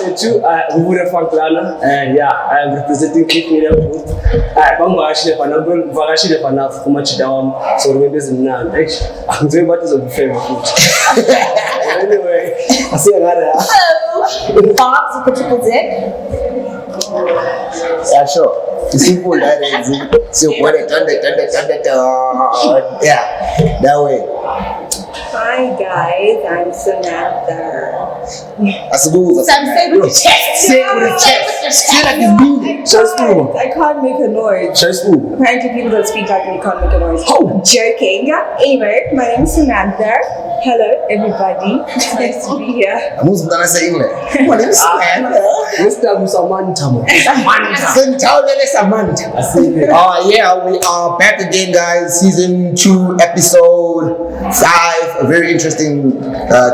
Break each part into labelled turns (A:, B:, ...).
A: Vuvu da Funk and yeah, I'm representing Cape Media Group. I'm actually so I'm doing what is a favorite food. Anyway, I see another.
B: Hello, Barbzzz with the triple Z.
C: Yeah, sure. It's simple that is. So what it yeah, that way.
D: Hi guys, I'm Samantha.
B: Sam, say with the chest.
C: Say it with the chest. Say like it's moving.
D: I can't make a noise.
C: Just move.
D: Apparently people don't speak like me can't make a noise.
C: Oh.
D: Joking. Anyway, my name is Samantha. Hello everybody. It's nice to be here.
C: I'm also gonna say English. My name is Samantha.
A: Mr. Samantha.
C: Samantha. Yeah, we are back again, guys. Season 2, episode 5. A very interesting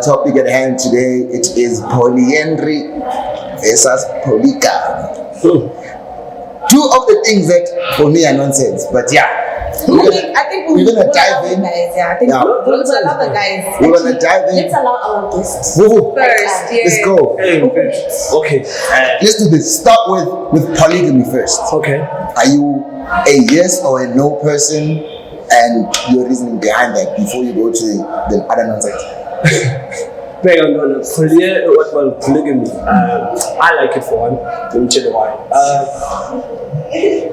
C: topic at hand today. It is polyandry versus polygamy. Two of the things that for me are nonsense, but yeah.
B: I think we're
C: gonna dive in.
B: Guys, yeah, I think we'll allow the guys.
C: We're gonna dive in.
B: Let's allow our guests.
C: Vuvu.
D: First, yeah.
C: Let's go.
A: Okay.
C: Let's do this. Start with polygamy first.
A: Okay.
C: Are you a yes or a no person, and your reasoning behind that before you go to the other nonsense?
A: Polygamy. I like it for one. Let me tell you why.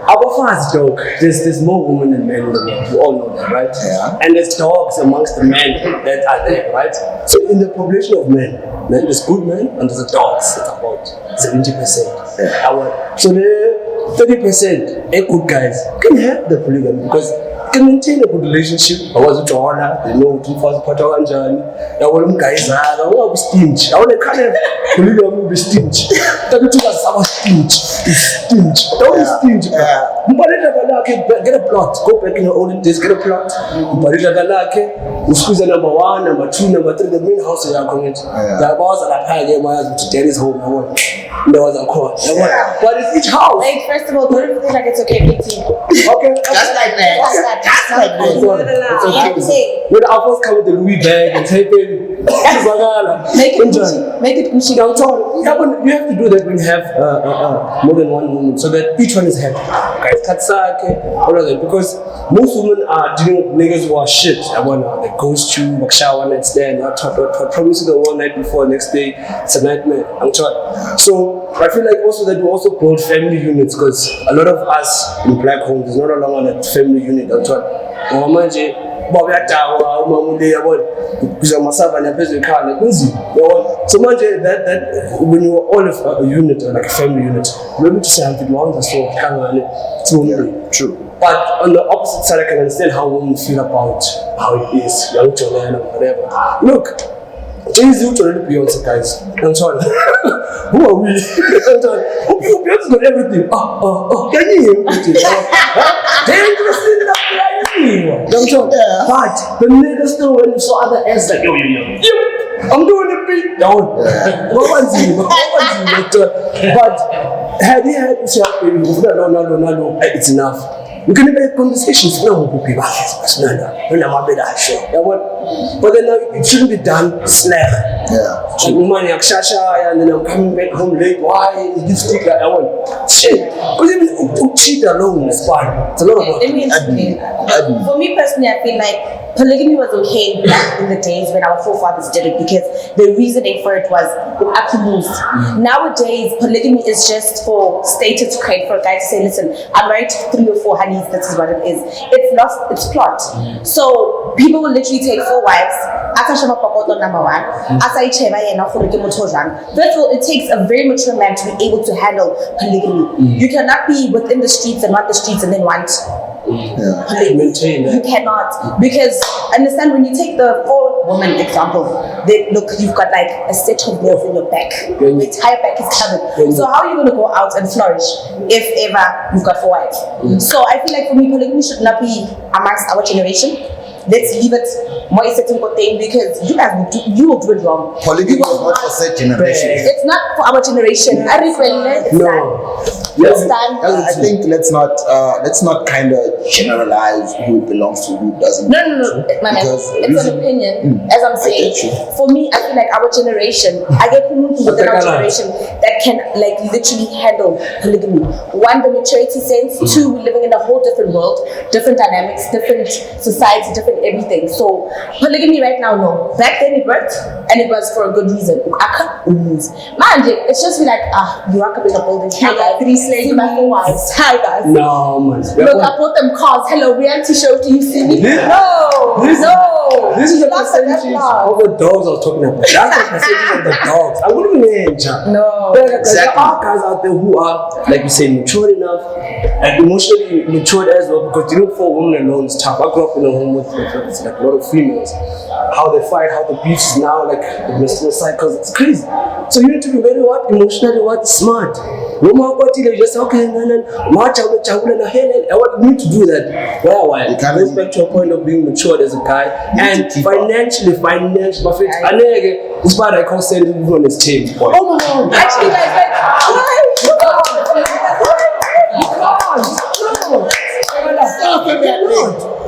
A: Our fast dog, there's more women than men in the world. We all know that, right?
C: Yeah.
A: And there's dogs amongst the men that are there, right? So in the population of men, there's good men and there's the dogs. It's about 70%.
C: Yeah.
A: So the 30% good guys can have the polygamy because can maintain a good relationship. I was a daughter, they know to first put on journey. I want guys, I want to be stingy. I want to kind of polygamy be stingy. Don't do that, stingy. Stingy. Don't be stingy. Get a plot. Go back in the olden days, get a plot. Squeeze number 1, number 2, number 3, the main house in your community. The boss at that time, my husband to Danny's home. There was a court. But it's each house.
B: Like, first of all, don't you think like it's okay, 18?
A: Okay.
C: Just like that. Just like that.
B: It's okay.
A: When I first come with the Louis bag and say, baby,
B: Make it Gucci. Make it Gucci.
A: You have to do that when you have more than one woman, so that each one is happy. Guys, all of that, because most women are dealing with niggas who are shit. They ghost you, shower and stand. I promise you the one night before, next day it's a nightmare. So I feel like also that we also build family units, because a lot of us in black homes is not a longer that family unit. So much that when you are all of a unit, like a family unit, you're able to say something wrong, so
C: true.
A: But on the opposite side, I can understand how women feel about how it is, young children or whatever. Look, Jay-Z to Beyonce, guys. I'm sorry. Who are we? Beyonce got everything. Can you But the niggas still when you saw other ends like yo, I'm doing the beat. Don't. But had he had no, it's enough. We can have conversations now with people. But then it shouldn't be done slap.
C: Yeah.
A: And then I'm coming back home late. Why is this thing that I want? Shit. Because even cheat alone is fine. It's a lot of work.
B: Let me explain. For me personally, I feel like polygamy was okay back in the days when our forefathers did it, because the reasoning for it was nowadays polygamy is just for status credit, for a guy to say, listen, I'm married to 3 or 4 honeys, this is what it is. It's lost its plot. So people will literally take 4 wives. First of all, it takes a very mature man to be able to handle polygamy. You cannot be within the streets and not the streets and then want
A: maintain that.
B: You cannot, because understand, when you take the 4 woman example, look, you've got like a set of nails in your back. Your entire back is covered. So how are you going to go out and flourish if ever you've got 4 wives? So I feel like for me, polygamy should not be amongst our generation. Let's leave it more a certain thing, because you guys will do it wrong.
C: Polygamy is not for such generation.
B: It's not for our generation. It's done.
C: I think let's not kind of generalize who it belongs to, who doesn't.
B: No. It's an opinion. As I'm saying, for me, I feel like our generation, I get within our generation that can like literally handle polygamy. One, the maturity sense. Two, we're living in a whole different world, different dynamics, different society, different everything. So polygamy right now, no. Back then it worked, and it was for a good reason. Mind you, it's just like you rock up in a building.
D: I got 3 slaves.
B: See my 4 wives. Hi guys.
A: No, man.
B: Look, I bought them cars. Hello, reality show. Do you see me? No.
A: This is the
B: Lots of
A: percentage
B: applause.
A: of the dogs I was talking about. That's the percentage of the dogs. I wouldn't even
B: No.
A: There are guys out there who are, like you say, mature enough and emotionally matured as well, because for women alone is tough. I grew up in a home with like a lot of females. How they fight, how the beef is now, like the menstrual cycles, it's crazy. So you need to be very emotionally smart. No more what you just okay, march out the jungle and I want you need to do that. Why? It goes back to a point of being matured as a guy and financially, buffet. It's bad I can't say it on his team.
B: Oh my god. Actually,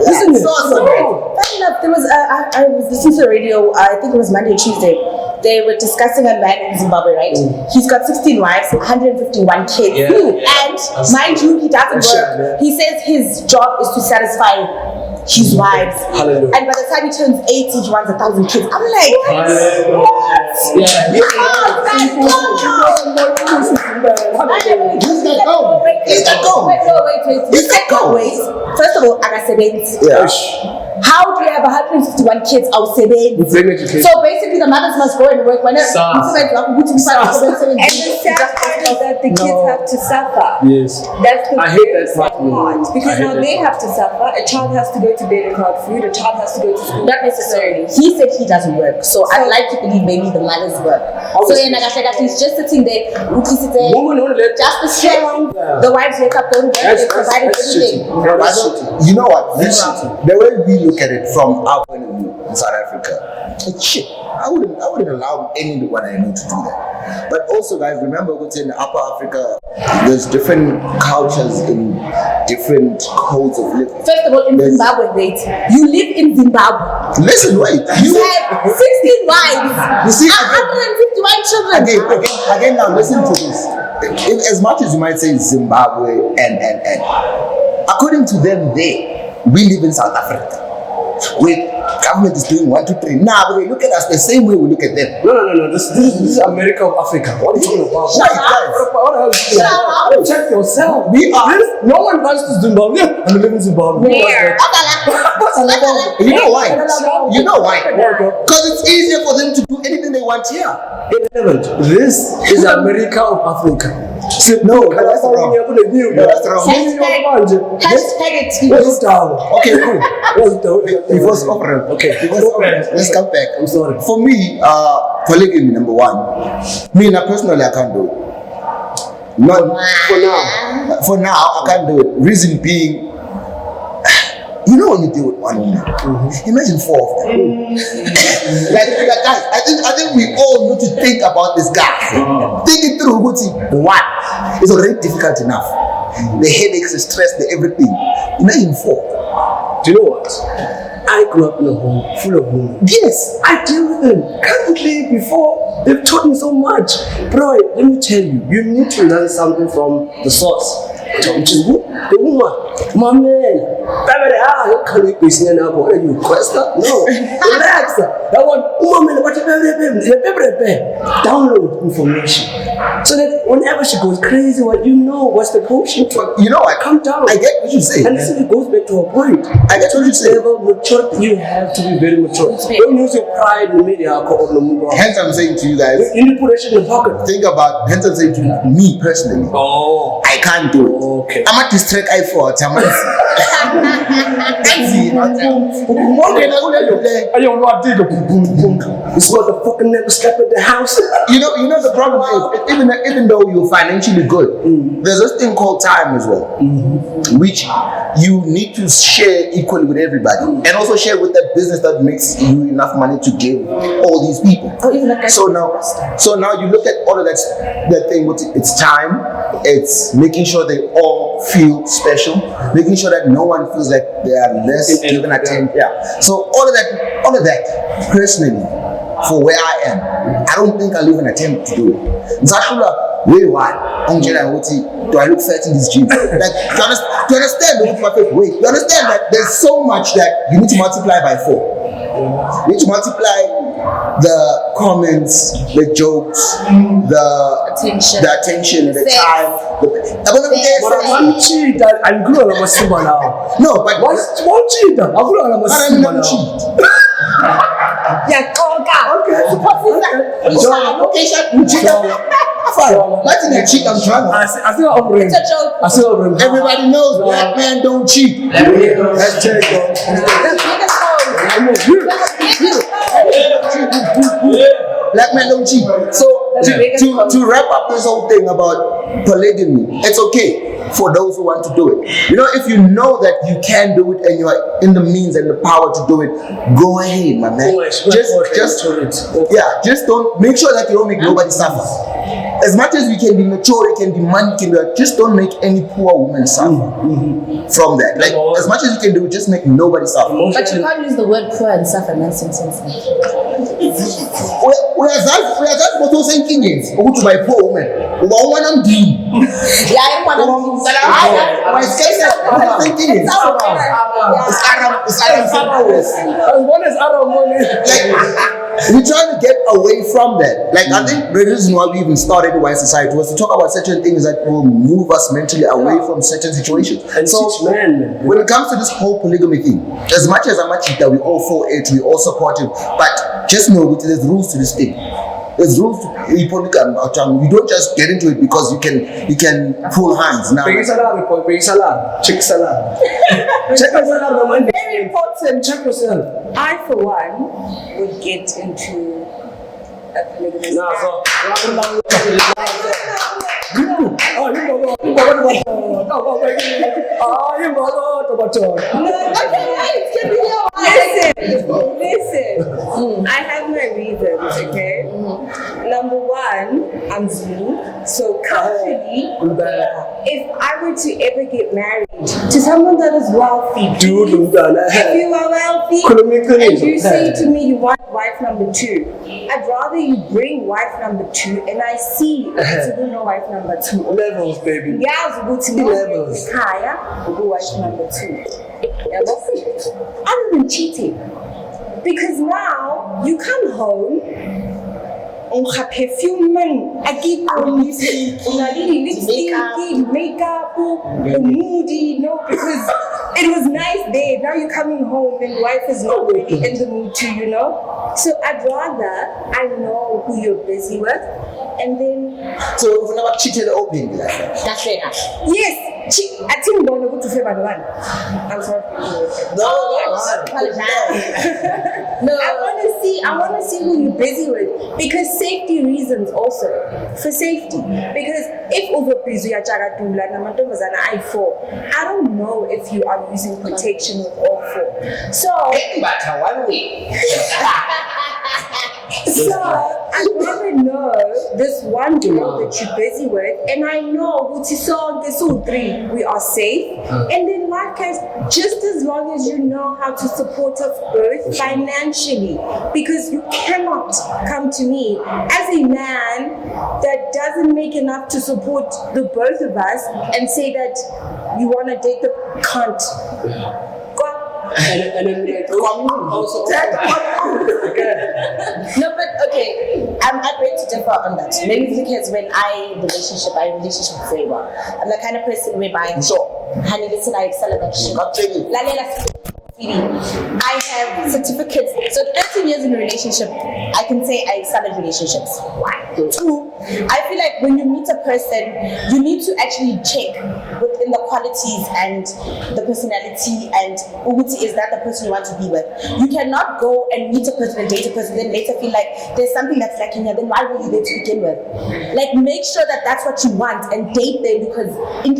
A: Isn't it?
B: Funny enough, there was I was listening to the radio. I think it was Monday or Tuesday. They were discussing a man in Zimbabwe, right? He's got 16 wives, 151 kids, and mind you, he doesn't work. He says his job is to satisfy his wives.
A: Hallelujah.
B: And by the time he turns 80, he wants 1,000 kids. I'm like, what? Wait. First of all, I got 7. How do you have 151 kids? I was 7. So basically, the mothers must go and work. And the sad part is
D: that the kids have to suffer.
A: Yes.
D: That's the
A: I hate that
D: sad
A: part.
D: Because now they have to suffer. A child has to go to bed without food. A child has to go to school.
B: Not necessarily. He said he doesn't work. So I'd like to believe maybe the mothers work. So he's just sitting there. Just the strong. The wives wake up, go to work, they provide everything.
C: You know what? The way we look at it from our point of view in South Africa, it's shit. I wouldn't allow anyone I know to do that. But also, guys, remember what's in Upper Africa, there's different cultures in different codes of living.
B: First of all, in Zimbabwe, wait. You live in Zimbabwe.
C: Listen, wait.
B: You have 16 wives.
C: You see,
B: 151 children.
C: Again, now listen to this. As much as you might say Zimbabwe and according to them, we live in South Africa. Government is doing 1, 2, 3. Nah, but they look at us the same way we look at them.
A: No. This is America of Africa. What are you talking about?
B: Shut up.
A: Check yourself. No one wants to Zimbabwe. I'm living in Zimbabwe.
B: Where?
C: You know why? Because it's easier for them to do anything they want here.
A: This is America of Africa.
C: No, that's wrong. That's wrong.
B: Hashtag it.
C: Okay, cool. Let's come back.
A: I'm sorry.
C: For me, polygamy, number 1. Me, personally, I can't do it. Not for now. For now, I can't do it. Reason being, you know when you deal with one woman, imagine 4 of them. like guys, I think we all need to think about this guy. Think it through. One, it's already difficult enough. The headaches, the stress, the everything. Imagine 4.
A: Do you know what? I grew up in a home full of women. Yes, I deal with them currently. Before, they've taught me so much. Bro, let me tell you, you need to learn something from the source. Which is who? The woman. My man. You question? No. Relax. That one, woman, download information. So that whenever she goes crazy, you know what's the potion.
C: You know, I
A: come down.
C: I get what you say.
A: And it goes back to a point.
C: I get what you say.
A: Mature, you have to be very mature. Don't use your pride in the media.
C: Hence, I'm saying to you guys,
A: you need to put that shit in the pocket.
C: Think about, hence, I'm saying to me personally, I can't do it.
A: Okay.
C: I'm at this track I fought.
A: This motherfucker never slept at the house.
C: You know the problem is, even though you're financially good, there's this thing called time as well, which you need to share equally with everybody, and also share with that business that makes you enough money to give all these people. So now you look at all of that thing. It's time. It's making sure they all feel special, making sure that no one feels like they are less given attention. Yeah. So all of that, personally, for where I am, I don't think I'll even attempt to do it. Zashula, Wait, why? Do I look fat in these jeans? Like, do you understand the wait? You understand that there's so much that you need to multiply by 4. You need to multiply the comments, the jokes, the attention, the time. No, but what's one cheat? Everybody knows black men don't cheat. Black men don't cheat. So to wrap up this whole thing about polygamy, it's okay for those who want to do it. You know, if you know that you can do it and you are in the means and the power to do it, go ahead, my man. Just don't make sure that you don't make nobody suffer. As much as we can be mature, it can be money, just don't make any poor woman suffer from that. Like, as much as you can do, just make nobody suffer.
B: But you can't use the word poor and suffer nonsense.
C: By poor woman. We're trying to get away from that. Like, I think the reason why we even started White Society was to talk about certain things that will move us mentally away from certain situations.
A: And so,
C: when it comes to this whole polygamy thing, as much as I'm a cheater, we all for it, we all support it, but just know there's rules to this thing. There's rules to polygamy. You don't just get into it because you can pull hands now.
A: Very important. Check yourself.
D: I, for one, would get into a polygamous Listen, I have my reasons, okay? Number one, I'm Zulu, so culturally, if I were to ever get married to someone that is wealthy, if you are wealthy and you say to me you want wife number 2, I'd rather you bring wife number 2 and I see if you know wife number 2.
A: Levels, baby.
D: Yeah, levels. Wife number 2. Other than cheating, because now you come home. Perfume, lipstick, makeup, moody, because it was nice there. Now you're coming home and wife is not really in the mood too, you know. So I'd rather I know who you're busy with, and then.
C: So you've never cheated openly like that?
B: That's right.
D: Yes. I think we're going to go to favor the one. I'm sorry.
B: No,
D: I want to see who you're busy with, because safety reasons also. For safety, because if over busy I don't know if you are using protection with all 4. So I'd rather know this one girl that you're busy with, and I know this 3 we are safe, and then life has just as long as you know how to support us both financially, because you cannot come to me as a man that doesn't make enough to support the both of us and say that you want to date the cunt.
A: And then also.
B: No, but okay, I beg to differ on that. Maybe because when I relationship very well. I'm the kind of person whereby honey, listen, I excel at that shit. I have certificates. So 13 years in a relationship, I can say I excel at relationships. 1, 2, I feel like when you meet a person, you need to actually check within the qualities and the personality and is that the person you want to be with. You cannot go and meet a person and date a person, then later feel like there's something that's lacking here, then why were you there to begin with? Like, make sure that that's what you want and date them, because if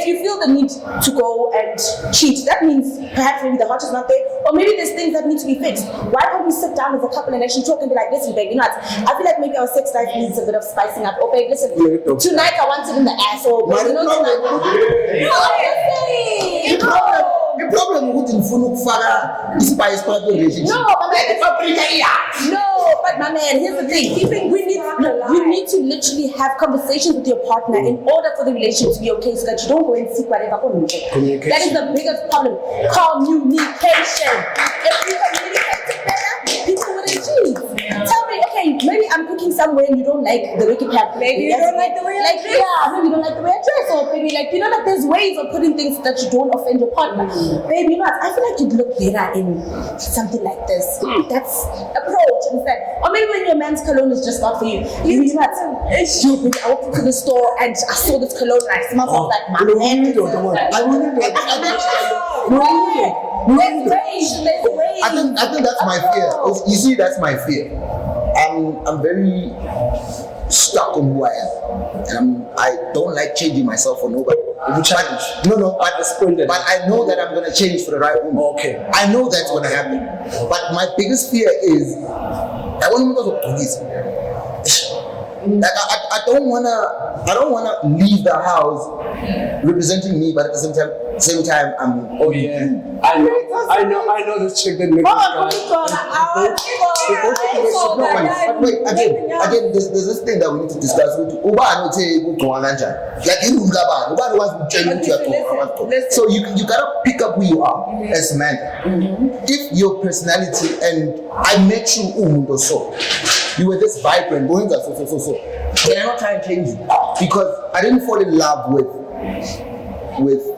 B: you feel the need to go and cheat, that means perhaps maybe the heart is not there, or maybe there's things that need to be fixed. Why can't we sit down as a couple and actually talk and be like, listen, babe, you know what? I feel like maybe our sex life needs a bit of spicing up. Or babe, listen, tonight I want it in the ass. Or babe, you know,
C: the problem with the spice part of the relationship.
B: No, But my man, here's the thing. You need to literally have conversations with your partner in order for the relationship to be okay, so that you don't go and seek whatever.
A: Communication.
B: That is the biggest problem. Communication. If you communicate better, people will achieve. Tell me, okay, maybe I'm cooking somewhere and you don't like the wicked path.
D: Maybe you don't like the way I dress.
B: Yeah, maybe you don't like the way I dress, or maybe like, you know, like there's ways of putting things that you don't offend your partner. Baby, you know what? I feel like you'd look better in something like this. That's approach, understand? Or maybe when your man's cologne is just not for you. You know what? It's stupid. I walked into the store and I saw this cologne and I smelled like my man.
C: I think that's my fear. You see, that's my fear. I'm very stuck on who I am, and I don't like changing myself for nobody. But I know that I'm gonna change for the right woman.
A: Okay.
C: I know that's gonna happen. But my biggest fear is I want to go to police. Like I don't wanna leave the house representing me, but at the same time I'm.
A: Oh yeah, I know this chick that makes
C: Wait, again, there's this thing that we need to discuss. So you gotta pick up who you are as a man. If your personality, and I met you so. You were this vibrant, going so. Can I not try and change you? Because I didn't fall in love with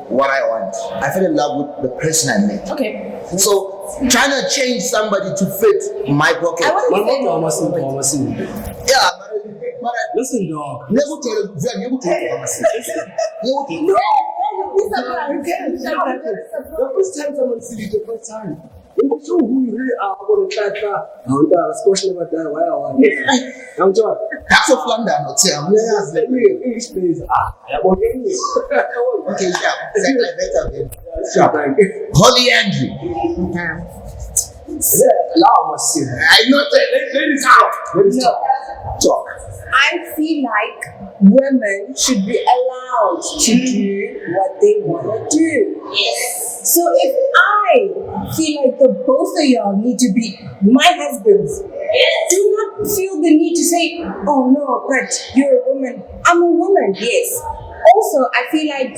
C: what I want. I fell in love with the person I met.
B: Okay.
C: So trying to change somebody to fit my pocket. Yeah, but
A: listen, dog.
C: Never tell you. Never tell you.
A: The first time someone sees you, the first time. When you show who you really are, I'm going to try to question about that. Why I want it. I'm John.
C: That's a flounder, not Sam.
A: English please. I'm on English.
C: Okay, yeah. Exactly. Better. Polyandry.
A: Allow me to see.
C: I'm not ladies talk.
D: I feel like women should be allowed to do what they want to do.
B: Yes.
D: So if I feel like the both of y'all need to be my husbands, do not feel the need to say, oh no, but you're a woman. I'm a woman, yes. Also, I feel like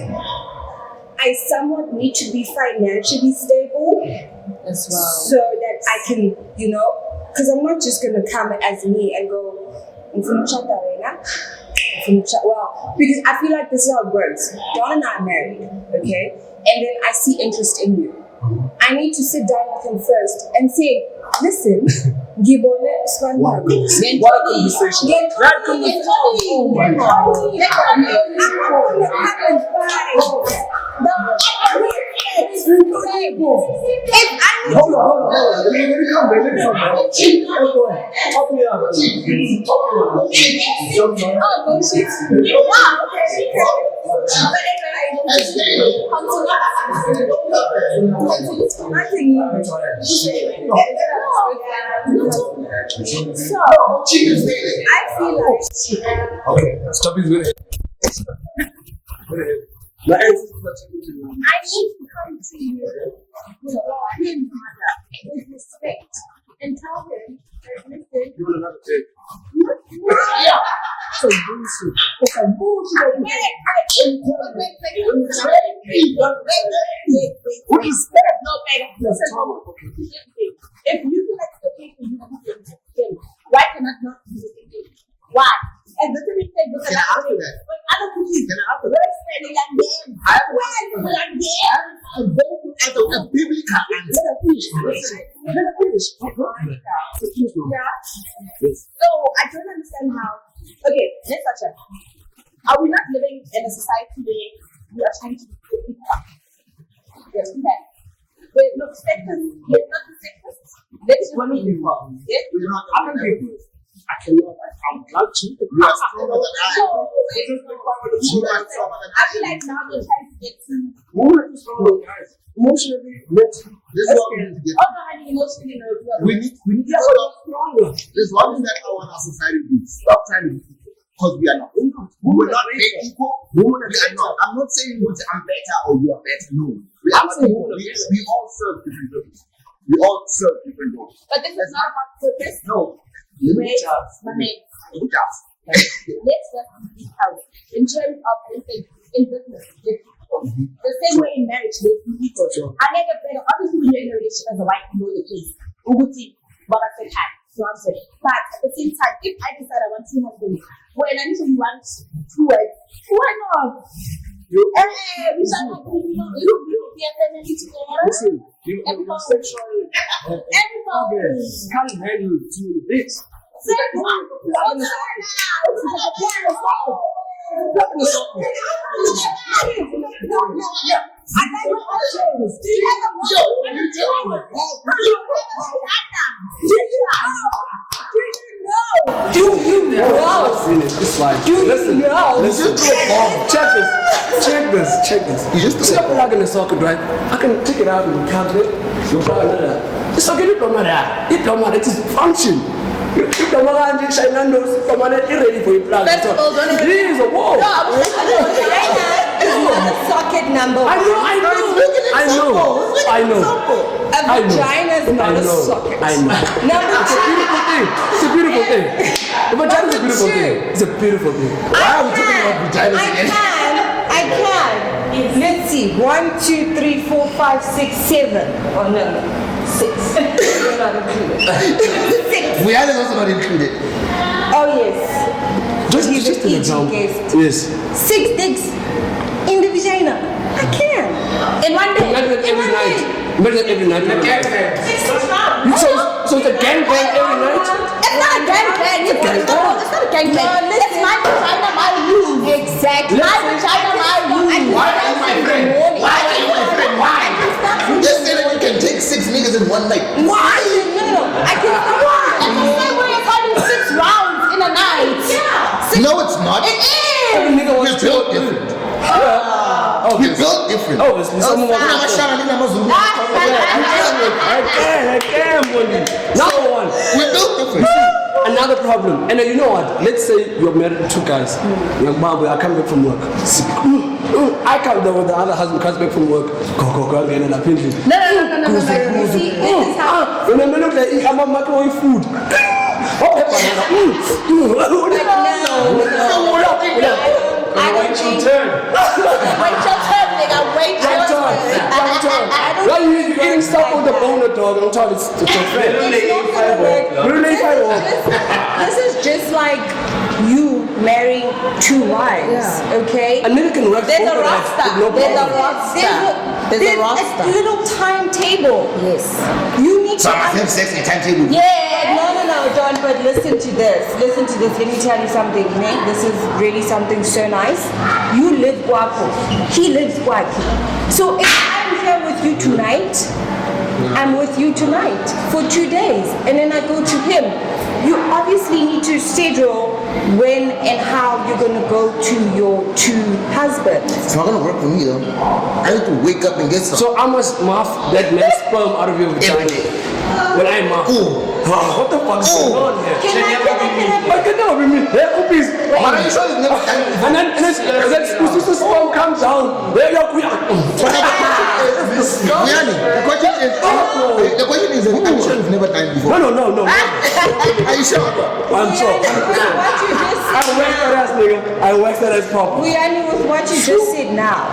D: I somewhat need to be financially stable
B: As well.
D: so that I can, you know, because I'm not just going to come as me and go, well, because I feel like this is how it works. Dawn and I are married, okay? And then I see interest in you. I need to sit down with him first and say, listen,
A: What a conversation. That conversation. Oh my Hold on. Let me come. Help me out.
D: So, I feel like
A: Okay, stop his video. My
D: I need to come to you with respect and tell him that listen.
A: You want another take?
D: Yeah.
A: So bullshit. It's a bullshit. With respect.
B: If you feel like the people you want to why cannot not do the same thing? Why? And the thing is,
C: Can I ask you that?
B: When other people
C: Can I ask you
B: we're spending like them.
C: I have
B: We're
C: a biblical answer.
B: So I don't understand how. Okay, let's touch it. Are we not living in a society where we are trying to be people up? Yes, we can. Wait, look, sexist. Let's not be sexist. Let's
A: Women be wrong.
B: Yes.
A: I can be good. I cannot. I'm not cheap.
C: You are stronger than I am.
B: I feel like now they're trying to get to
A: Women are strong guys. Emotionally, mentally.
C: This is what we need to get.
B: also having emotionally no.
C: We need to
A: Yeah,
C: stop.
A: stronger.
C: There's one thing that I want our society to do. Stop trying to be equal. Because we are not. We're not made equal. We are not. I'm not saying I'm better or you are better. No. I'm saying we all serve different roles. We all serve different roles.
B: But this is not about purpose.
C: No.
B: Wait, my name. Let's just be healthy in terms of anything in business with people. The same way in marriage with people. I never better obviously when you're in a relationship as a wife, you know the case. Uguti, but I said hi. So I'm saying, but at the same time, if I decide I want two husbands, well, and I need want two wives, why not? We shall not be a family together.
A: Listen, you sexually can't handle too many bits. Check this. You just plug in the socket, right? I can take it out and calculate. It's okay, it don't matter. It don't matter. It is function. If the man is ready for your plug. Please, whoa.
D: Socket number.
A: I know.
D: A vagina is not a socket.
A: I know.
D: Number two.
A: It's a beautiful thing. A vagina is a beautiful thing. It's a beautiful thing.
C: Why are we talking about vaginas again?
D: I can. Let's see. 1, 2, 3, 4, 5, 6, 7. Oh no. 6. You're not included. 6.
C: We are also not included.
D: Oh yes.
A: Just an example. Yes.
D: 6 dicks in the vagina. I can.
B: In one day.
A: Not every night. Every night. So it's a gangbang every night?
B: It's not a gangbang. It's not a gangbang. It's my vagina, my room.
D: Exactly.
B: My vagina, my room.
C: Why are you my friend? Why? You just said that you can take 6 niggas in one night.
D: Why? No. I can.
B: And the same way it's having 6 rounds in a night. Yeah.
C: No, it's not.
B: It is.
A: Every nigga
C: We're
A: wants
C: built different. We're built different.
A: Obviously, someone wants I can, buddy. Number one.
C: We're built different.
A: Another problem, and you know what? Let's say you're married to 2 guys. Young man, I come back from work. I come there with the other husband comes back from work. Go, and then I pinch you.
B: No. You see, this is how.
A: When I'm like, I'm a microwave food.
B: Wait your turn, nigga. Wait your turn.
A: Why you eating stuff with the boner, dog? I'm trying to friend.
D: This is just like you marrying 2 wives, okay?
A: A nigga can work.
B: There's a roster. There's a roster.
D: A little timetable.
B: Yes.
D: You need
C: So
D: to.
C: I have sex in timetable.
D: Yeah, no, Don, but listen to this. Let me tell you something, Nate. This is really something so nice. You live Guapo. He lives Guapo. So if I'm here with you tonight, I'm with you tonight for 2 days, and then I go to him. You obviously need to schedule when and how you're going to go to your 2 husbands.
C: It's not gonna work for me though. I need to wake up and get some.
A: So I must muff that man's sperm out of your vagina. When I muff. What the fuck is going on here?
D: Can I?
A: I can never remember.
C: Why are you sure it's never done before?
A: And then the sperm comes down. There you go.
C: The question is, I'm sure you've never done before.
A: No.
C: Are you sure?
A: I'm sure.
D: What you just said.
A: I wax that ass, nigga. I wax that ass proper.
D: We are with what you just said now.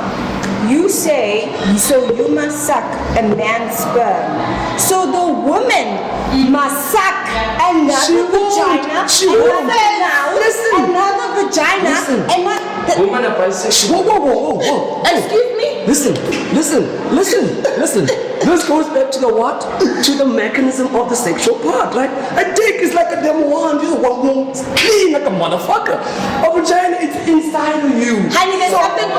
D: You say, so you must suck a man's sperm. So the woman must suck another vagina. Another vagina. And what?
A: Woman are bisexual. Whoa.
B: Excuse me?
A: Listen. This goes back to the what? To the mechanism of the sexual part, right? A dick is like a damn wand. You want clean like a motherfucker. A vagina is inside of you.
B: Honey, there's something.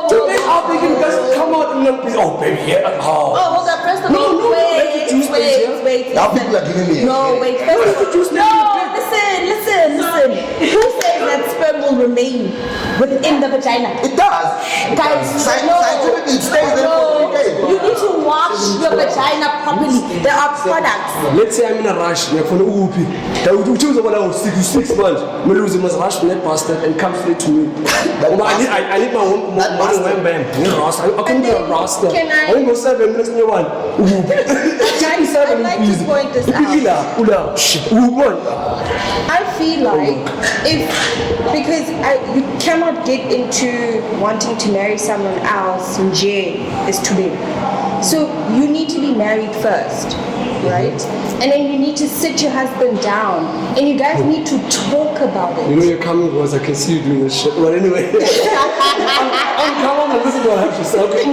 A: Today I'll think you guys come out and look. Oh, baby, yeah.
B: Oh, hold up. First of
A: No,
B: all, wait.
C: Now people are giving me.
B: No, wait.
A: Let the juice
B: No, listen. Who says that sperm sperm will remain within the vagina.
C: It does.
B: Guys,
C: Scientifically, it stays there for 3 days.
B: You need to wash your vagina properly. There are products.
A: Let's say I'm in a rush, for the whoopee. I would choose about 6 months. Me lose must rush to that bastard and come straight to me. I need my own bam. I can do a roster. I will go 7 minutes in one.
D: Guys, I'd like to point this out. I feel like because you cannot get into wanting to marry someone else in jail is too big. So you need to be married first, right? And then you need to sit your husband down and you guys need to talk about it.
A: You know you're coming because I can see you doing this shit. But anyway, I'm coming and listen to what I have to say. Okay.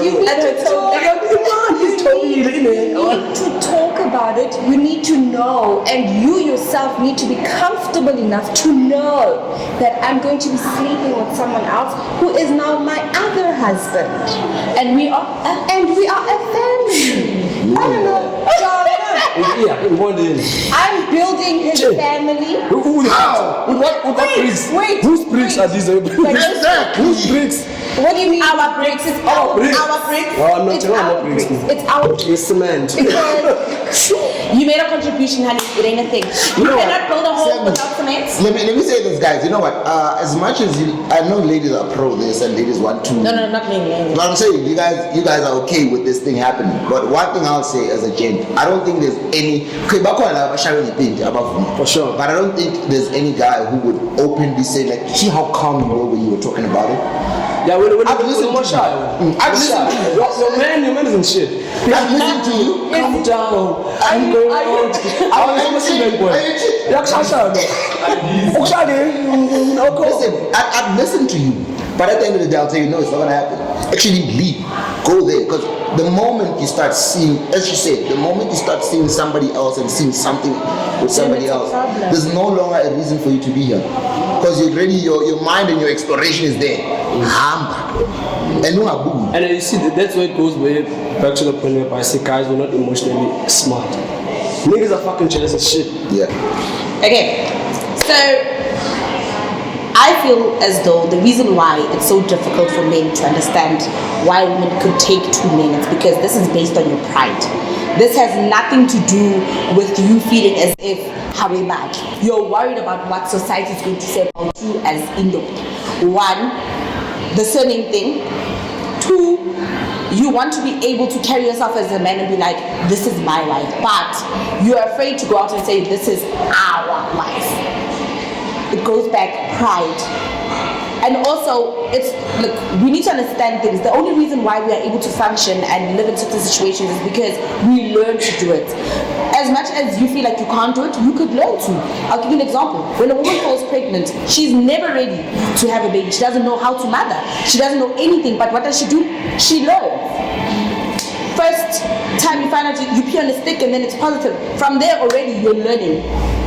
D: You need to talk. You need to talk about it. You need to know, and you yourself need to be comfortable enough to know that I'm going to be sleeping with someone else who is now my other husband, and we are a family. I don't know.
A: Yeah, in one day.
D: I'm building his family.
A: What bricks?
D: Wait.
A: Whose bricks are these? Whose bricks?
D: What do you mean?
B: Our bricks. It's our bricks.
A: Oh, I'm not
D: It's
A: telling
D: our
A: you bricks.
D: It's our bricks.
A: It's cement.
D: Because
B: You made a contribution, honey. It ain't a thing. You cannot build a home without cement.
C: Let me say this, guys. You know what? As much as I know ladies are pro this and ladies want to.
B: No, not me.
C: But I'm saying you guys are okay with this thing happening. But one thing I'll say as a gent, I don't think there's any.
A: For sure.
C: But I don't think there's any guy who would openly say like, see how calm you were when you were talking about it.
A: Yeah, when
C: I've listened to you. I've listened to you.
A: Your man isn't shit.
C: I've listened to you.
A: Calm down. I'm going on.
C: Listen, I've listened to you. But at the end of the day, I'll tell you, no, it's not going to happen. Actually, leave. Go there. Because the moment you start seeing, as you said, the moment you start seeing somebody else and seeing something with somebody else, there's no longer a reason for you to be here. Because you're ready, your mind and your exploration is there.
A: And you see, that's where it goes way back to the point where I say guys were not emotionally smart. Niggas are fucking jealous as shit.
C: Yeah.
B: Okay, so I feel as though the reason why it's so difficult for men to understand why women could take two men is because this is based on your pride. This has nothing to do with you feeling as if you're worried about what society is going to say about you as Indo. One, the surname thing. Two, you want to be able to carry yourself as a man and be like, this is my wife, but you're afraid to go out and say, this is our wife. It goes back pride. And also, look, we need to understand things. The only reason why we are able to function and live in certain situations is because we learn to do it. As much as you feel like you can't do it, you could learn to. I'll give you an example. When a woman falls pregnant, she's never ready to have a baby. She doesn't know how to mother. She doesn't know anything, but what does she do? She learns. First time you find out you pee on a stick and then it's positive. From there already you're learning.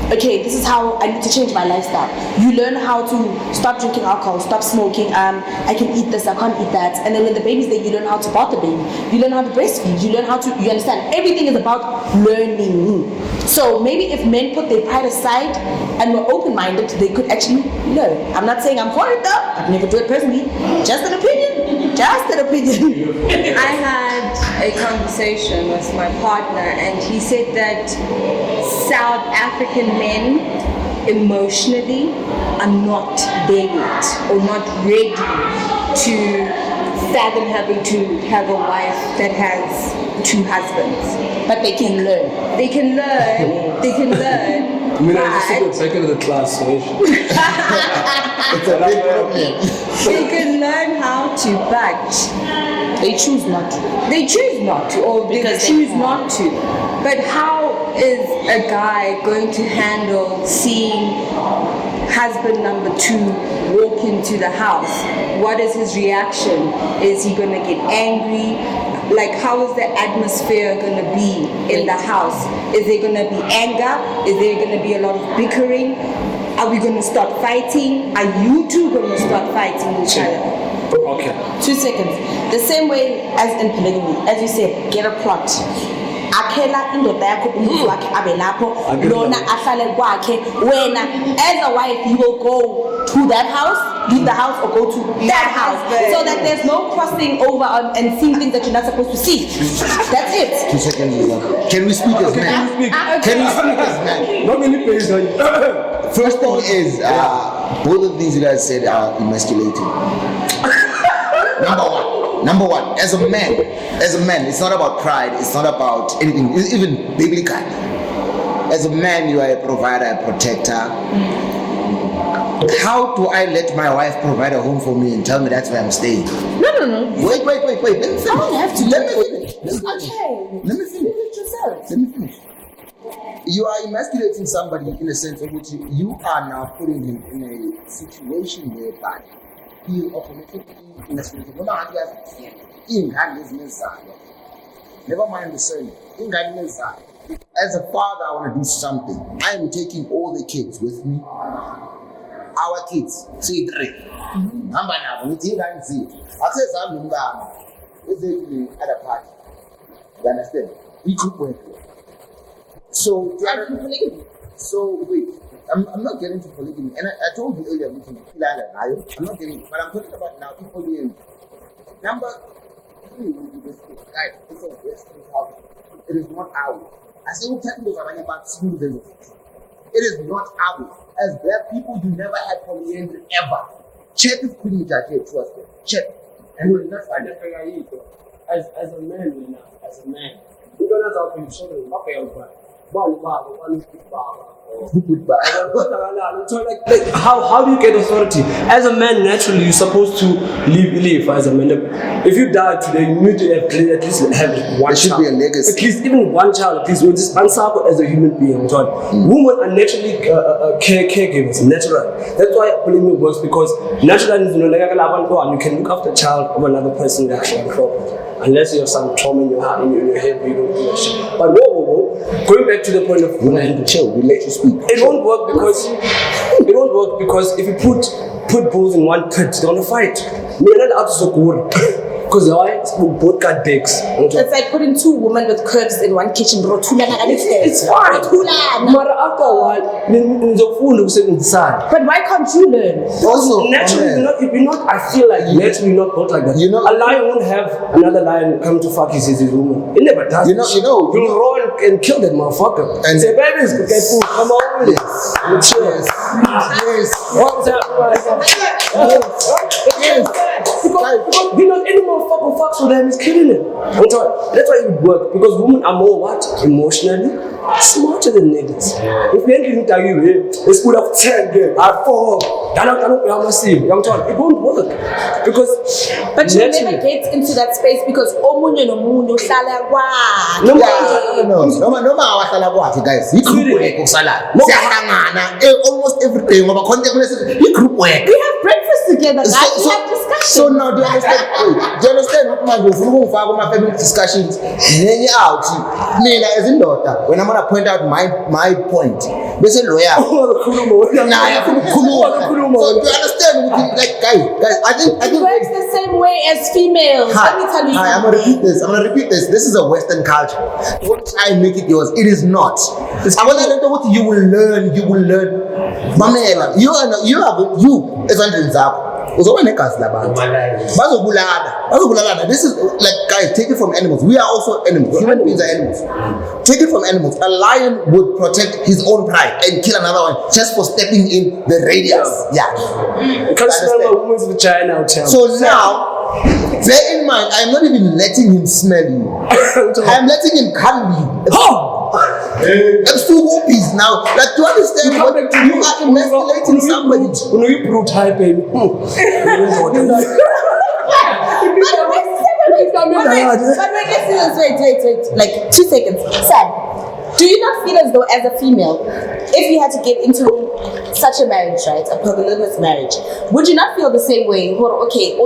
B: Okay, this is how I need to change my lifestyle. You learn how to stop drinking alcohol, stop smoking. I can eat this, I can't eat that. And then when the baby's there, you learn how to bath the baby. You learn how to breastfeed. You learn how to, you understand. Everything is about learning. So maybe if men put their pride aside and were open-minded, they could actually learn. I'm not saying I'm for it though. I've never do it personally. Just an opinion. Just an opinion.
D: I had a conversation with my partner and he said that South African men emotionally are not there yet or not ready to fathom having to have a wife that has two husbands.
B: But they can learn.
D: They can learn. They can learn.
A: I mean, I just took a second of the class, so
C: it's a big problem.
D: They can learn how to, but
B: they choose not to.
D: They choose not to, or
B: Because
D: they choose not to. But how is a guy going to handle seeing husband number two walk into the house? What is his reaction? Is he going to get angry? Like, how is the atmosphere going to be in the house? Is there going to be anger? Is there going to be a lot of bickering? Are we going to start fighting? Are you two going to start fighting each other?
A: Okay.
B: 2 seconds. The same way as in polygamy, as you said, get a plot. akhela indoda yakho umuzi wakhe abe lapho lona ahlale kwakhe wena as a wife you will go to that house, leave the house or go to that house so that there's no crossing over and seeing things that you're not supposed to see. That's it.
C: 2 seconds. Can we speak as men? Can we speak as men?
A: Not many places on you.
C: First thing is, both of the things you guys said are emasculating. Number one, as a man, it's not about pride, it's not about anything, even biblically. As a man, you are a provider, a protector. How do I let my wife provide a home for me and tell me that's where I'm staying?
B: No.
C: Wait. Let me finish.
B: I don't have to.
C: Let me finish.
B: Let me finish.
C: You are emasculating somebody in a sense of which you are now putting him in a situation whereby he automatically emasculated. Never mind the surname. As a father, I want to do something. I am taking all the kids with me. Our kids, say 3. Number now, we think I see. I say something down. Is it at a party? You understand? We could work. So wait, I'm not getting to polygamy, and I told you earlier we can plan it. I'm not getting, but I'm talking about now polygamy. Number 3 will be this guys. It's a Western culture. It is not ours. I say we can't look about school. It is not ours. As black people, you never had polyandry ever. Check if Queen Mujahid trust them. Check. And we'll not find it.
A: As a man, you don't have to be sure that how do you get authority? As a man, naturally, you're supposed to live as a man. If you die today, you need to at least have one
C: there should
A: child.
C: Be a legacy.
A: At least even one child, at least with this answer as a human being. Women are naturally caregivers, natural. That's why polygamy works, because naturally you can look after a child of another person that actually problem. Unless you have some trauma in your heart, in your head, you don't do that shit. But whoa, going back to the point of
C: we need to chill, we let you speak.
A: It won't work because if you put bulls in one pit, they're gonna fight. We're not out so good. Because why? Both got dicks.
B: It's like putting 2 women with curves in one kitchen.
A: It's fine. But after a while,
B: but why can't you learn?
C: Also,
A: naturally, I feel like naturally not both like that. A lion won't have another lion come to fuck his woman. It never does. You'll roll and kill that motherfucker. And say, babies, get food. Come on with it.
C: Yes.
A: What's up? Yes. Because any motherfucker fucks with them is killing him. That's why it would work. Because women are more what? Emotionally smarter than niggas. If you ain't tell you, let's put up 10 game, I 4. It won't work. Because
B: but you never get into that space because
C: No, guys. Almost everything. We
B: have breakfast together, guys. We have discussions.
C: So now do you understand? Do you understand what my family discussions? Out. As in daughter, when I'm gonna point out my point, they say lawyer. So do you understand? Like guys, I think
B: it works the same way as females. Let me tell you.
C: I'm gonna repeat this. This is a Western culture. Don't try and make it yours. It is not. You will learn. Mamela, you as this is like, guys, take it from animals. We are also animals. Human beings are animals. Take it from animals. A lion would protect his own pride and kill another one just for stepping in the radius. Yeah.
A: You can't smell a woman's vagina.
C: So now, bear in mind, I'm not even letting him smell you. I'm letting him cuddle you. That's 2 whoopies now. Like, do you understand what you are emasculating somebody?
A: You brute high, baby.
B: But wait, wait, like 2 seconds. Sam, Do you not feel as though, as a female, if you had to get into such a marriage, right, a polygamous marriage, would you not feel the same way? Okay,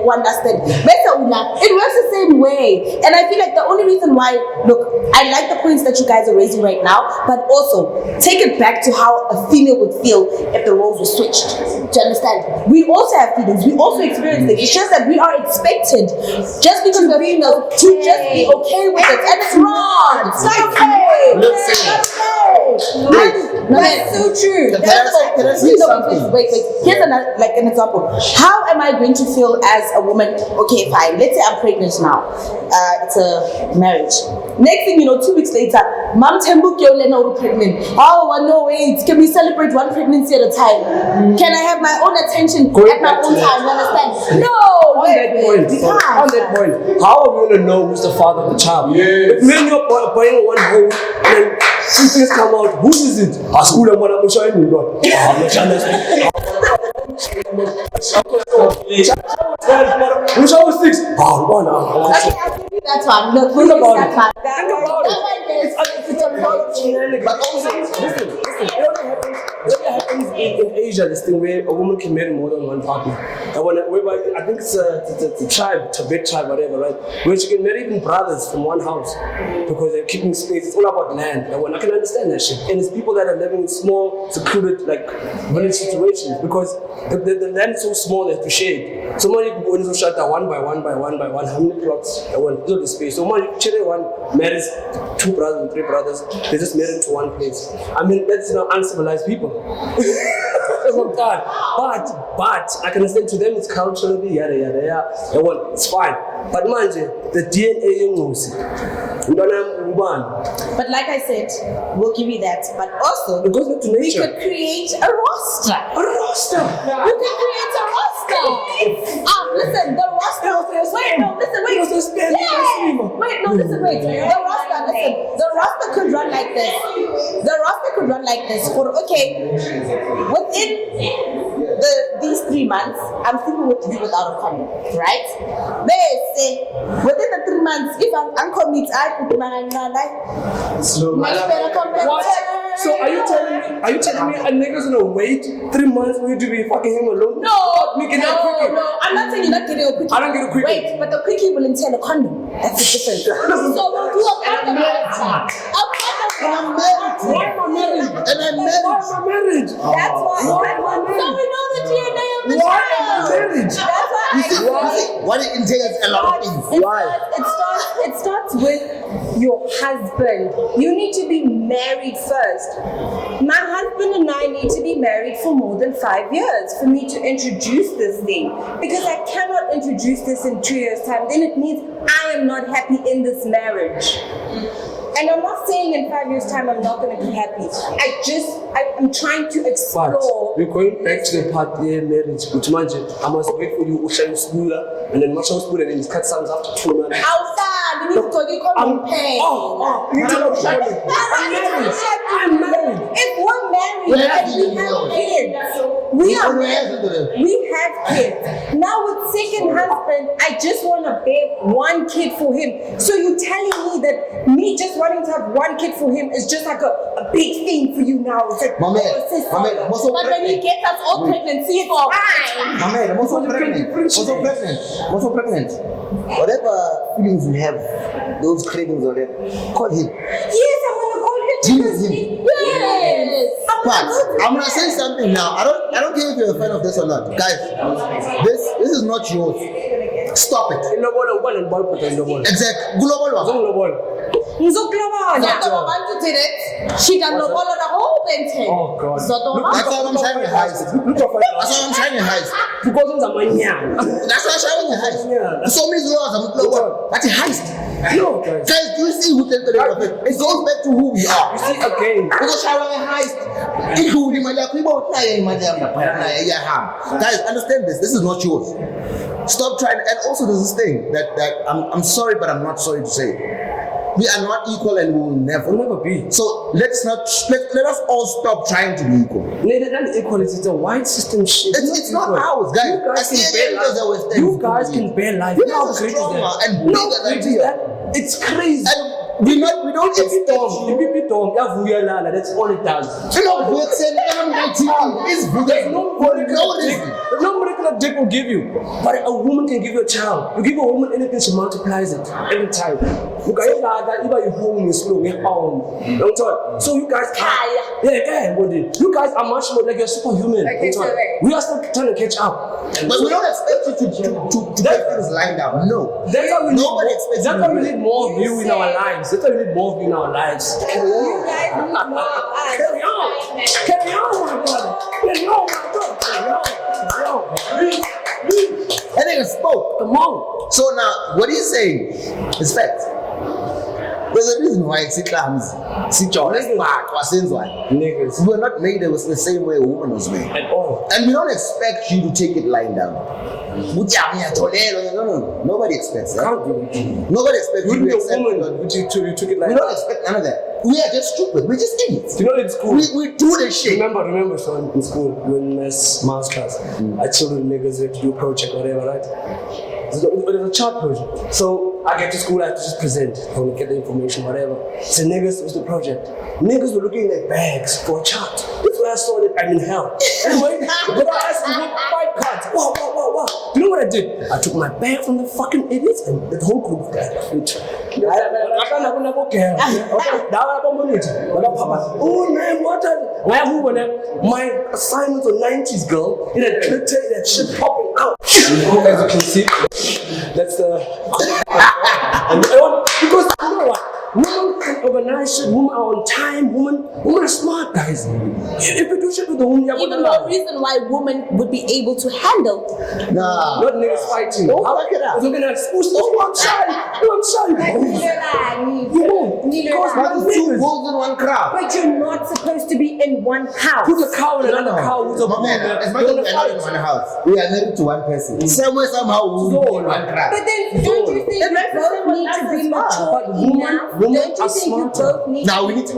B: understand? It works the same way. And I feel like the only reason why, look, I like the points that you guys are raising right now, but also take it back to how a female would feel if the roles were switched. Do you understand? We also have feelings, we also experience things. It's just that we are expected, just because we're females, to just be okay with it. And it's wrong. It's not okay. It's not okay. That's so true.
C: Can I say something?
B: Wait. Here's an example. How am I going to feel as a woman? Okay, fine. Let's say I'm pregnant now. It's a marriage. Next thing you know, 2 weeks later, Mom Tembuki Olena pregnant. Oh, no, wait. Can we celebrate one pregnancy at a time? Can I have my own attention at my own time? You understand? No.
A: On that point, how are we going to know who's the father of the child? If me and you are buying one home and two things come out, who is it? School and what I'm showing you. Which I was 6.
B: Okay, I'll give you that one. Look,
A: Think about it.
B: That one
A: But also, listen, it only happens in Asia, this thing where a woman can marry more than one partner. I think it's a tribe, Tibet tribe, whatever, right? Where she can marry even brothers from one house because they're keeping space. It's all about land. I can understand that shit. And it's people that are living in small, secluded, like village situations because the land is so small they have to share it. So many people in shut down one by one. How many plots? The space. So many one marries 2 brothers and 3 brothers. They just married to one place. I mean, that's uncivilized people. Oh God. But I can understand to them it's culturally yada. It's fine. But manje, the DNA
B: But like I said, we'll give you that. But also,
A: it goes back to
B: we
A: nature.
B: could create a roster.
A: A roster.
B: We could create a roster. Listen, the roster. Wait. The roster could run like this. Okay, within these 3 months, I'm sleeping with you without a condom, right? Within the 3 months, if I'm uncommit, I put my hand on
A: What? So are you telling me a nigga's gonna wait 3 months for you to be fucking him alone?
B: No.
A: I'm
B: not saying you're not getting a quickie.
A: I don't get a quickie.
B: Wait, but the quickie will entail a condom. That's a different. So we'll do a condom.
C: And I'm married.
B: That's why. So we know the DNA of the child. That's why.
C: What it entails a lot of things.
D: It starts with your husband. You need to be married first. My husband and I need to be married for more than 5 years for me to introduce this thing. Because I cannot introduce this in 2 years' time. Then it means I am not happy in this marriage. And I'm not saying in 5 years' time I'm not going to be happy. I'm trying to explore.
A: But we're going back to the part where marriage. Which imagine, I must wait for you, Usha Sula, and then Masha Sula, and then cut sounds after 2 months.
B: Outside, you need to go get pain.
A: You need to know I'm married.
B: If we're married, we have kids. We have kids. Now with second husband, I just want to bear 1 kid for him. So you're telling me that me just wanting to have 1 kid for him is just like a big thing for you now? It's like,
C: but
B: when he gets us all pregnant, see it's fine.
C: I'm also pregnant. Whatever feelings you have, those cravings or that, call him.
B: Yes, I'm gonna call him.
C: Deal with him.
B: Yes.
C: But I'm gonna say something now. I don't care if you're a fan of this or not, guys. This is not yours. Stop it. Exactly. Global.
B: She can no follow the whole thing.
A: Oh God.
C: That's why I'm shining highs. That's why I'm shining highs.
A: Because
C: That's why I'm shining highs. So many zeros I'm global. That's a heist.
A: No, guys.
C: Guys, do you see who can the of it? It goes back to who we are.
A: You see again.
C: Because I want a heist. Including my guys, understand this. This is not yours. Stop trying. And also there's this thing that I'm sorry, but I'm not sorry to say. We are not equal and we will never.
A: We'll never be.
C: So let us all stop trying to be equal.
A: That equality is a white system shit.
C: It's not ours, guys.
A: You guys can bear life.
C: You guys are stronger and bigger than you.
A: It's crazy.
C: And we don't expect you.
A: That's all it does.
C: You know, there's
A: no molecular dick will give you, but a woman can give you a child. You give a woman anything, she multiplies it every time. So you guys you guys are much more like you're superhuman. We are still trying to catch up.
C: But we don't expect you to get things lined up. No.
A: That's why we need more of you in our lives. That's why we need more of you in our lives. Carry on. Carry on, my brother. Carry on, my brother. Carry on.
C: I think I spoke.
A: Come on.
C: So now, what he's saying is fact. There's a reason why it's clams.
A: Niggas.
C: We were not made the same way a woman was made.
A: At all.
C: And we don't expect you to take it lying down. No. Nobody expects that. Nobody expects you to accept it.
A: You took it like
C: we don't expect none of that. We are just stupid. We're just idiots.
A: You know, in school.
C: We do this shit.
A: Remember, son, in school, when maths class, I told the niggas they have to do a project or whatever, right? It was a chart project. So I get to school, I have to just present, I want to get the information, whatever. So niggas was the project. Niggas were looking in their bags for a chart. That's where I saw that I'm in hell. Anyway, but I asked them what 5 cards. Wow. You know what I did? I took my bag from the fucking idiots and the whole group of guys. Oh man, my assignments on 90s, girl. It had glitter, that shit popping out. As you can see, that's the because you know what? Women can organize shit, women are on time, women are smart, guys. If you do shit with the woman,
B: even no reason why women would be able to handle.
C: Nah.
A: Not niggas fighting.
C: Don't fuck it up.
A: Looking at I'm shy. You won't.
C: Because two wolves in one crowd.
D: But you're not supposed to be in one house.
A: Put a cow in another cow who's a bull.
C: As much as we are not in one house, we are married to one person. Somewhere, somehow, we will be in one crowd.
D: But then, don't you think you both need to be mature enough? Don't you think you both need
C: now
D: to
C: we
D: be
C: need to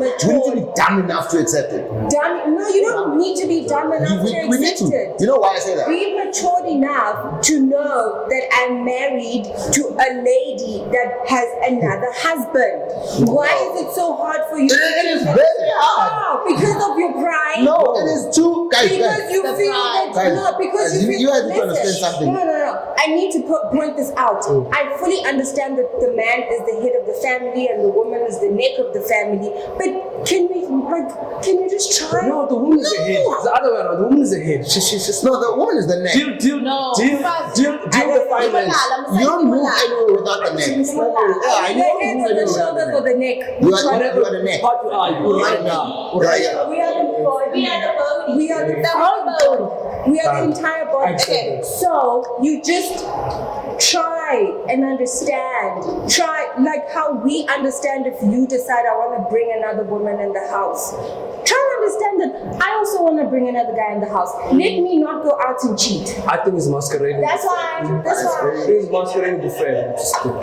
C: be dumb enough to accept it.
D: No, you don't need to be dumb enough
C: we
D: to
C: need
D: accept
C: to.
D: it.
C: You know why I say that?
D: Be matured enough to know that I'm married to a lady that has another husband. Why is it so hard for you?
C: It is very hard.
D: Because of your pride?
C: No, it is too. Guys,
D: Because you feel that because you feel
C: you have to
D: listen,
C: understand something.
D: No. I need to point this out. I fully understand that the man is the head of the family and the woman is the neck of the family. But can you just try?
A: No, the woman is the head. It's the other way around. The woman is the head. She's just
C: no. The woman is the neck.
A: Deal the finance.
C: You don't move anywhere without the neck.
D: The heads or the shoulders or the neck?
C: You are the neck.
A: Part you are right now.
D: We are the body. We are the whole body. We are the entire body.
A: Okay.
D: So you just try and understand. Try like how we understand if you decide I want to bring another woman in the house. Try and understand that I also want to bring another guy in the house. Let me not go out and cheat.
A: I think it's masquerading.
D: That's why.
A: It's masquerading the friend.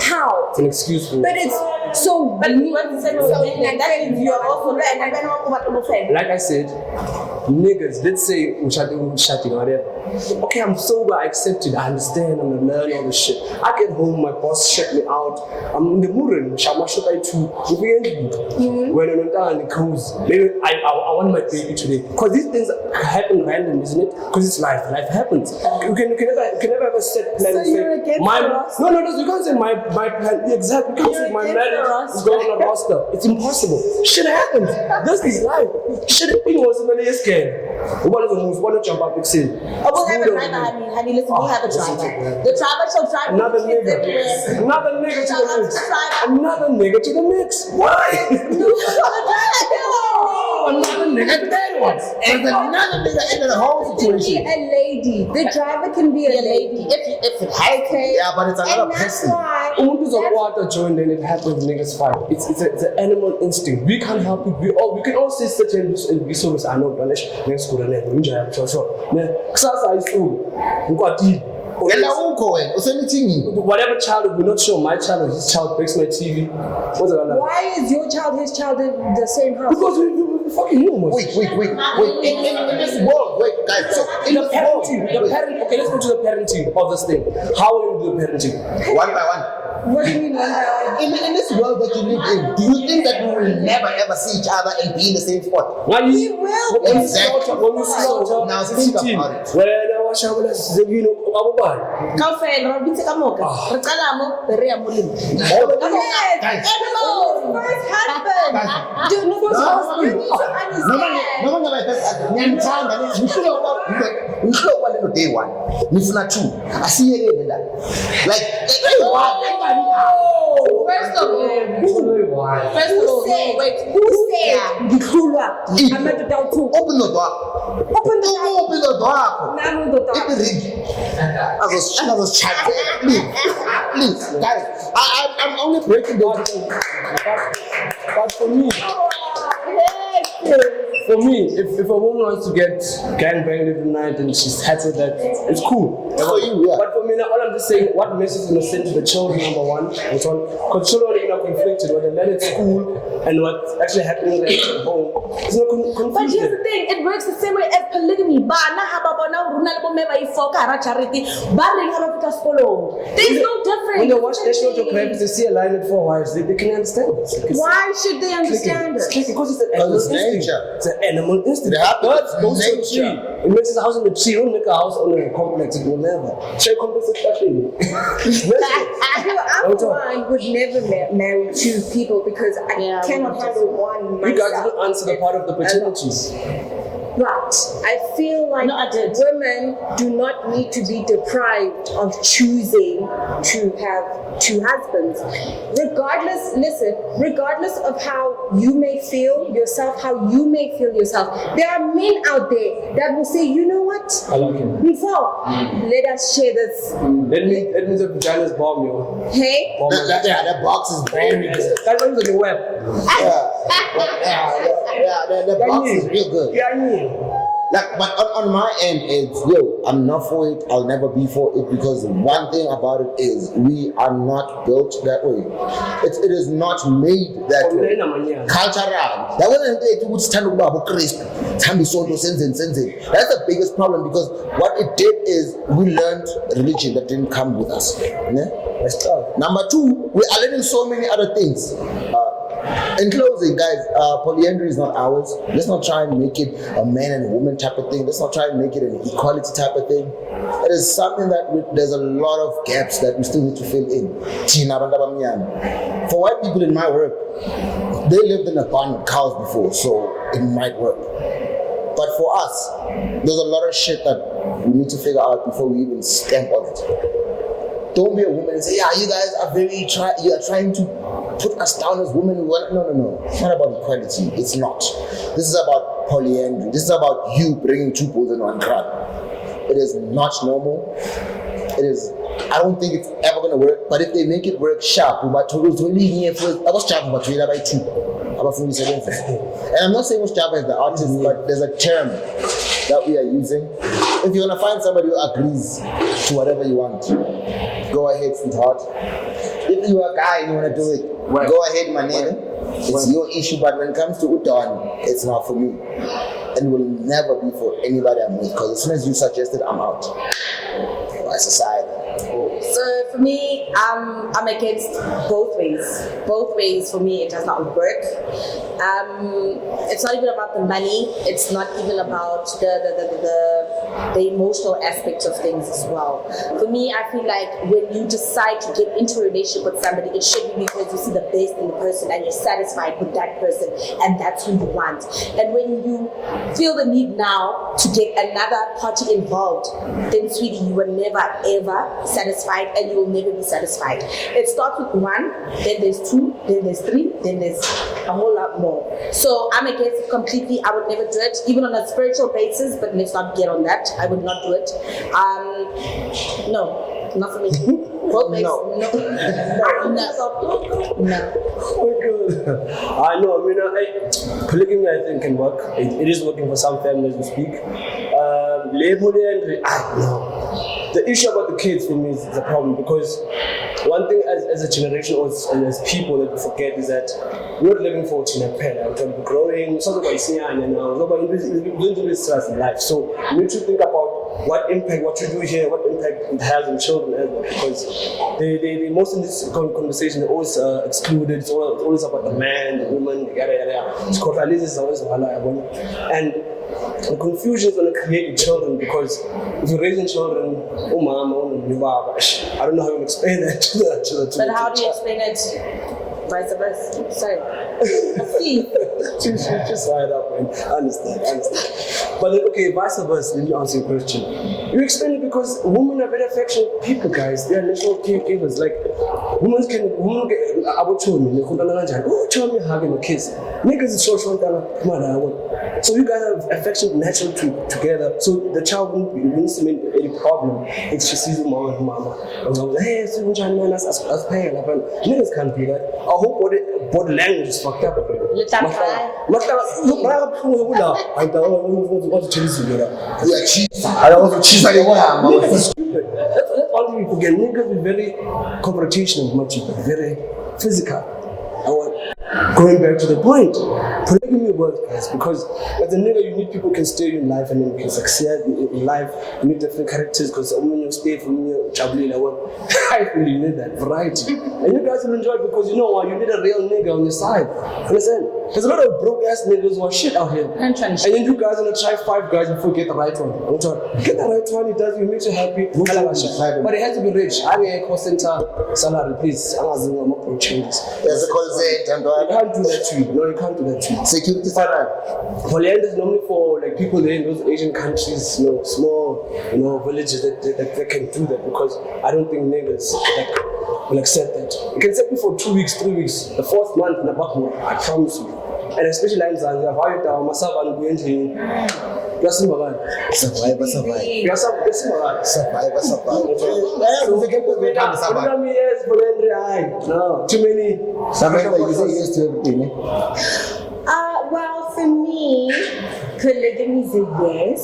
D: How?
A: It's an excuse for
D: But it's so.
B: But you want to say something like that if you're also red and then
A: like I said, niggas, let's say chatting or whatever. Okay, I'm sober, I accept it, I understand, I'm gonna learn all this shit. I get home, my boss check me out. I'm in the mood, when I'm done, it comes. Maybe I want my baby today. Because these things happen random, isn't it? Because it's life. Life happens. You can never have a set plan.
D: So you're against us?
A: No, you can't say my plan. Exactly. You can't say my marriage is going on a roster. It's impossible. Shit happens. This is life. Shit was really scared. One of the moves, one of jump up,
B: we'll have a driver, honey. Listen, we'll have a driver. The driver shall drive
A: another nigga. Another nigga to the mix. Another nigga to the mix. Why? Another nigga to that one.
C: There's another nigga in the whole situation.
D: A lady. The driver can be a lady.
B: If it has
D: okay.
C: Yeah, but it's another
D: and that's
C: person.
D: why.
A: Umuntu's a water joint and it happens, niggas fight. It's an animal instinct. We can't help it. We can all say certain resources are not done. Let's go to the sure. Kusasa is true. Whatever child will not show my child or his child breaks my TV. What's it like?
D: Why is your child, his child in the same house?
A: Because we fucking humans.
C: Wait. In this world, wait, guys. So in
A: The
C: this world,
A: parenting. Okay, let's go to the parenting of this thing. How will you do the parenting?
C: one by one.
D: What do you mean one by one?
C: In this world that you live in, do you think that we will never ever see each other and be in the same spot?
A: Why
D: We
A: you
D: will.
C: Exactly.
A: when you slaughter
C: Now think about it.
A: well, I watch how let's you know about
B: Kaufela, bitse ka moka. Re qala mo, re ya molemo.
D: Yes.
C: Guys.
D: First husband. Do you need to understand?
C: Day one. Nifuna two. Asiyekele la. Like
B: First of all, wait.
D: Who said? Ngihlulwa. Amadoda awuthu.
C: open the door.
D: Open the door.
C: Open the door.
D: Nami ndoda.
C: Let me read. I was chatting. Please, guys. I'm only breaking the
A: but for me, if a woman wants to get gangbanged every night and she's happy with that, it's cool.
C: For you, yeah.
A: But for me, now, all I'm just saying, what message is going to send to the children, number one, because children are conflicted, what they learn at school and what's actually happening at home. It's not confusing.
B: But here's the thing, it works the same way as polygamy. Bana haba bona runa le bo me ba ifoka hara charity. Ba reng ha ba fita sekolo. There's no difference.
A: When they watch National Geographic, they see a lion with 4 wives, they can understand this.
D: Why should they understand it?
A: Because it's an animal instinct.
C: nature.
A: It's an animal instinct.
C: They have to-
A: Birds go to a
C: nature.
A: tree. It makes a house on the tree. You don't make a house on a complex. It will never. Share complex especially.
D: I'm one would never marry two people because I cannot handle one
A: You guys
D: myself.
A: didn't answer the part of the paternity.
D: But I feel like
B: No, I did.
D: women do not need to be deprived of choosing to have two husbands. Regardless of how you may feel yourself, there are men out there that will say, you know what?
A: I like him.
D: Before, let us share this.
A: Let me the vagina's bomb, yo.
D: Hey?
A: Bomb.
C: That box is very good.
A: That one's on the web.
C: The box is real good.
A: Yeah,
C: Like, but on my end, it's I'm not for it. I'll never be for it because one thing about it is we are not built that way. It is not made that way. Cultural. That wasn't it. That's the biggest problem because what it did is we learned religion that didn't come with us. Yeah? Number two, we are learning so many other things. In closing, guys, polyandry is not ours. Let's not try and make it a man and a woman type of thing. Let's not try and make it an equality type of thing. It is something that there's a lot of gaps that we still need to fill in. For white people in my work, they lived in a barn with cows before, so it might work. But for us, there's a lot of shit that we need to figure out before we even stamp on it. Don't be a woman and say, yeah, you guys are you are trying to put us down as women. No. It's not about equality. It's not. This is about polyandry. This is about you bringing two bulls in one crowd. It is not normal. It is. I don't think it's ever going to work. But if they make it work sharp, and I'm not saying what's Java is the artist, but there's a term that we are using. If you want to find somebody who agrees to whatever you want, go ahead, sweetheart. If you are a guy and you want to do it, go ahead, my nigga. It's your issue, but when it comes to Udon, it's not for me. And will never be for anybody I'm with, because as soon as you suggested, I'm out. By society.
B: So for me, I'm against both ways. Both ways for me, it does not work. It's not even about the money. It's not even about the emotional aspect of things as well. For me, I feel like when you decide to get into a relationship with somebody, it should be because you see the best in the person and you're satisfied with that person, and that's who you want. And when you feel the need now to get another party involved, then sweetie, you were never ever satisfied and you will never be satisfied. It starts with one, then there's two, then there's three, then there's a whole lot more. So I'm against it completely. I would never do it, even on a spiritual basis, but let's not get on that. I would not do it. No, not for me. Both ways. No.
A: Oh my God. I know. I mean, polygamy I think can work. It is working for some families we speak. Polyandry, no. the issue about the kids for me is a problem because one thing as a generation or as people that we forget is that we're not living for Tina Pen. We're growing, so we're going to be stress in life. So you need to think about what impact what you do here, what impact it has on children as well. Because they most in this conversation they're always excluded. It's always about the man, the woman, yada yada yada. It's called is always and the confusion is going to create in children because if you're raising children, oh mama, I don't know how you explain that to the
B: But how do you explain it? Vice versa. Sorry.
A: Just write up, man. I understand. But then, okay, vice versa, let me answer your question. You explain it because women are very affectionate people, guys. They are natural caregivers. Like, women get, I would tell me, oh, tell me hugging a kiss. Niggas is short, come on, so you guys are affectionate naturally together. So the child won't see any problem. It's just sees mama and mama. Hey, so as pay. Niggas can't do that. I hope body language is fucked up.
C: I also cheese
A: That's all we forget. Niggas be very confrontational, much very physical. Going back to the point, polygamy works, guys, because as a nigga, you need people who can stay in life and then you can succeed in life. You need different characters because when you stay from you, I really need that variety. And you guys will enjoy it because you know what? You need a real nigga on your side. Understand? There's a lot of broke ass niggas who are shit out here. And then you guys are gonna try 5 guys before you get the right one. Get the right one, it does, it makes you happy. But it has to be rich. I mean, call center salary, please. I'm not changes.
C: There's a consent.
A: You can't do that to you. No, you can't do that to you.
C: Security salary.
A: Polyandry is normally for like people there in those Asian countries, small, villages that can do that because I don't think niggas will accept that. You can accept me for 2 weeks, 3 weeks, the 4th month in the back, I promise you. And especially in Zanzibar, how you down, myself and Gwenji. Survivor. No, too many.
C: Yes to everything.
D: Well, for me, polygamy is a yes.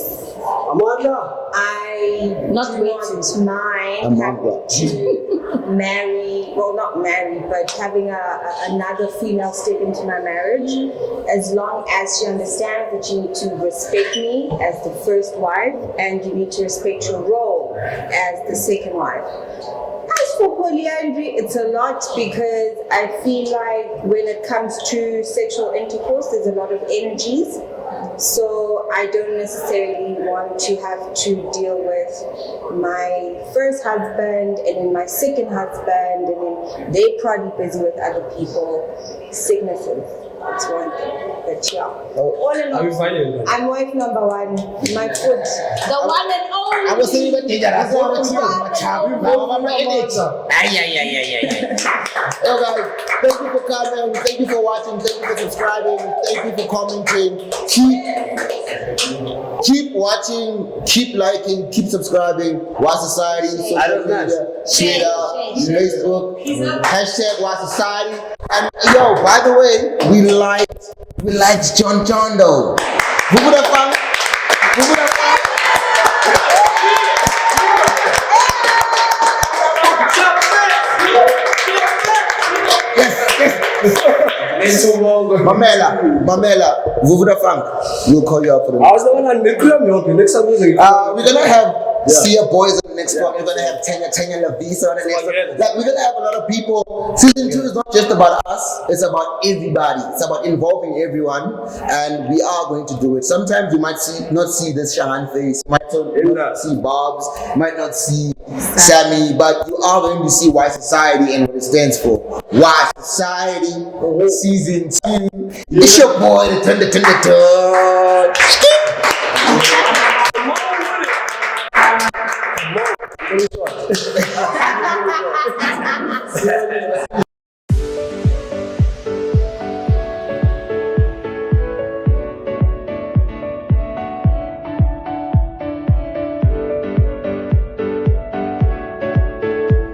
A: Amanda.
D: I
B: Not
D: do not mind having to marry, well, not marry, but having another female step into my marriage, as long as she understands that you need to respect me as the first wife and you need to respect your role as the second wife. As for polyandry, it's a lot because I feel like when it comes to sexual intercourse, there's a lot of energies. So I don't necessarily want to have to deal with my first husband and then my second husband and then they're probably busy with other people, sicknesses. That's one thing. But yeah. All in all, I'm wife number 1. My foot. The one and only.
C: I was saying that Hey guys, thank you for coming, thank you for watching, thank you for subscribing, thank you for commenting. Keep watching, keep liking, keep subscribing. Wa Society, social media, Twitter, Facebook, hashtag Wa Society. And yo, by the way, we liked John though. Vuvu da Funk. Vuvu da Funk. Mamela, Vuvu da Funk. We'll call you up for the next. We're gonna have Sia Boys on the next one. We're gonna have Tanya Lavisa on the next one. Like we're gonna have a lot of people. Season 2 is not just about us, it's about everybody. It's about involving everyone, and we are going to do it. Sometimes you might not see this Shahan face, you might not see Barbzzz, you might not see Sammy, but you are going to see Why Society and what it stands for. Why Society, Season 2. It's your boy, the Tender.